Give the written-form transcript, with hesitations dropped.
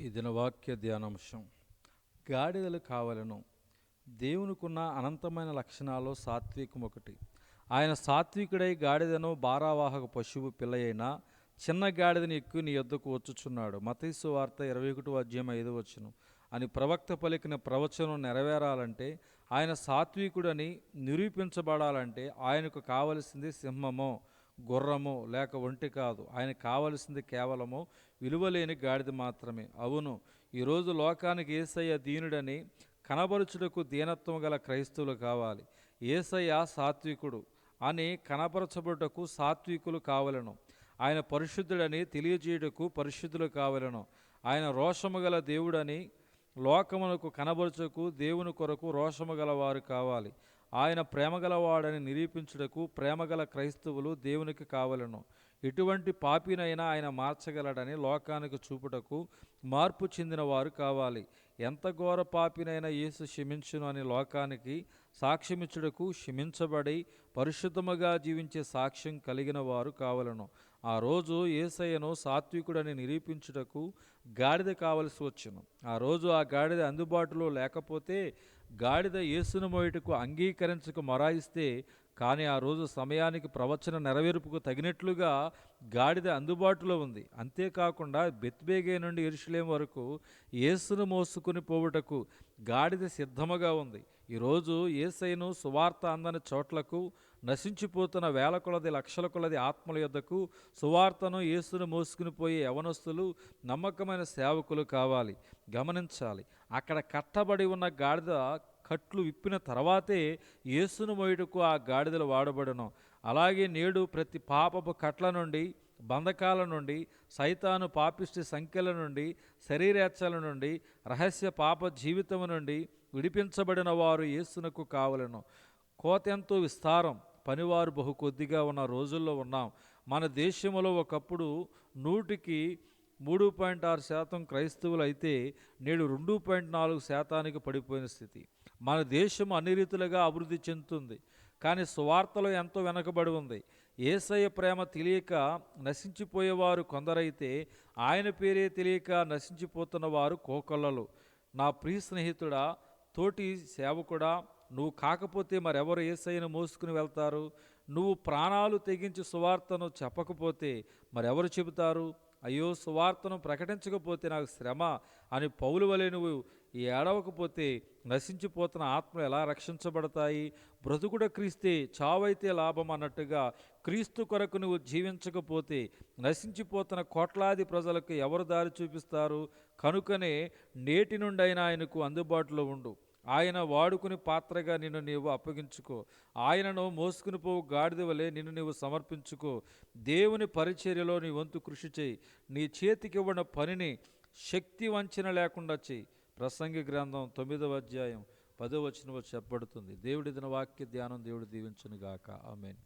ఈ దిన వాక్య ధ్యానాంశం గాడిదలు కావలను. దేవునికున్న అనంతమైన లక్షణాల్లో సాత్వికం ఒకటి. ఆయన సాత్వికుడై గాడిదను భారవాహక పశువు పిల్లయైన చిన్న గాడిదని ఎక్కువ నీ యొద్దకు వచ్చుచున్నాడు. మత్తయి సువార్త 21:5 అని ప్రవక్త పలికిన ప్రవచనం నెరవేరాలంటే, ఆయన సాత్వికుడని నిరూపించబడాలంటే ఆయనకు కావలసింది సింహమో గుర్రమో లేక ఒంటి కాదు. ఆయన కావలసింది కేవలము విలువలేని గాడిద మాత్రమే. అవును, ఈరోజు లోకానికి యేసయ్య దీనుడని కనబరుచుటకు దీనత్వం గల క్రైస్తవులు కావాలి. యేసయ్య సాత్వికుడు అని కనపరచబడుటకు సాత్వికులు కావలను. ఆయన పరిశుద్ధుడని తెలియజేయుటకు పరిశుద్ధులు కావలను. ఆయన రోషము గల దేవుడని లోకమునకు కనబరుచుటకు దేవుని కొరకు రోషము గలవారు కావాలి. ఆయన ప్రేమగలవాడని నిరూపించుటకు ప్రేమగల క్రైస్తవులు దేవునికి కావలను. ఎటువంటి పాపినైనా ఆయన మార్చగలడని లోకానికి చూపుటకు మార్పు చెందిన వారు కావాలి. ఎంత ఘోర పాపినైనా యేసు క్షమించును అని లోకానికి సాక్ష్యమిచ్చుటకు క్షమించబడి పరిశుద్ధముగా జీవించే సాక్ష్యం కలిగిన వారు కావలను. ఆ రోజు యేసయ్యను సాత్వికుడని నిరూపించుటకు గాడిద కావలసి వచ్చును. ఆ రోజు ఆ గాడిద అందుబాటులో లేకపోతే గాడిద యేసును మోయుటకు అంగీకరించక మొరాయిస్తే, కానీ ఆ రోజు సమయానికి ప్రవచన నెరవేర్పుకు తగినట్లుగా గాడిద అందుబాటులో ఉంది. అంతేకాకుండా బెత్బేగే నుండి యెరూషలేము వరకు యేసును మోసుకుని పోవుటకు గాడిద సిద్ధముగా ఉంది. ఈరోజు యేసయ్యను సువార్త అందని చోట్లకు, నశించిపోతున్న వేల కొలది లక్షల కొలది ఆత్మల యొద్దకు సువార్తను యేసును మోసుకుని పోయే యవనస్తులు నమ్మకమైన సేవకులు కావాలి. గమనించాలి, అక్కడ కట్టబడి ఉన్న గాడిద కట్లు విప్పిన తర్వాతే యేసును మోయుటకు ఆ గాడిదలు వాడబడను. అలాగే నేడు ప్రతి పాపపు కట్ల నుండి, బంధకాల నుండి, సైతాను పాపిష్టి సంఖ్యల నుండి, శరీరేచ్ఛల నుండి, రహస్య పాప జీవితము నుండి విడిపించబడిన వారు యేసునకు కావలను. కోతెంతో విస్తారం, పనివారు బహు కొద్దిగా ఉన్న రోజుల్లో ఉన్నాం. మన దేశంలో ఒకప్పుడు 100కి 3.6% క్రైస్తవులు అయితే నేడు 2.4% పడిపోయిన స్థితి. మన దేశం అన్ని రీతులుగా అభివృద్ధి చెందుతుంది, కానీ సువార్తలో ఎంతో వెనకబడి ఉంది. యేసయ్య ప్రేమ తెలియక నశించిపోయేవారు కొందరైతే, ఆయన పేరే తెలియక నశించిపోతున్న వారు కోకొల్లలు. నా ప్రియ స్నేహితుడా, తోటి సేవకుడా, నువ్వు కాకపోతే మరెవరు యేసయ్యను మోసుకుని వెళ్తారు? నువ్వు ప్రాణాలు తెగించి సువార్తను చెప్పకపోతే మరెవరు చెబుతారు? అయ్యో, సువార్తను ప్రకటించకపోతే నాకు శ్రమ అని పౌలు వలె నువ్వు ఏడవకపోతే నశించిపోతున్న ఆత్మలు ఎలా రక్షించబడతాయి? బ్రతుకుడ క్రీస్తే, చావైతే లాభం అన్నట్టుగా క్రీస్తు కొరకు నువ్వు జీవించకపోతే నశించిపోతున్న కోట్లాది ప్రజలకు ఎవరు దారి చూపిస్తారు? కనుకనే నేటి నుండైనా ఆయనకు అందుబాటులో ఉండు. ఆయన వాడుకుని పాత్రగా నిన్ను నీవు అప్పగించుకో. ఆయనను మోసుకుని పోవు గాడిద వలె నిన్ను నీవు సమర్పించుకో. దేవుని పరిచర్యలో నీ వంతు కృషి చేయి. నీ చేతికి ఇవ్వన పనిని శక్తి వంచన లేకుండా చేయి. ప్రసంగి గ్రంథం 9వ అధ్యాయం 10వ వచనంలో చెప్పబడుతుంది. దేవుడి దిన వాక్య ధ్యానం దేవుడు దీవించును గాక. ఆమేన్.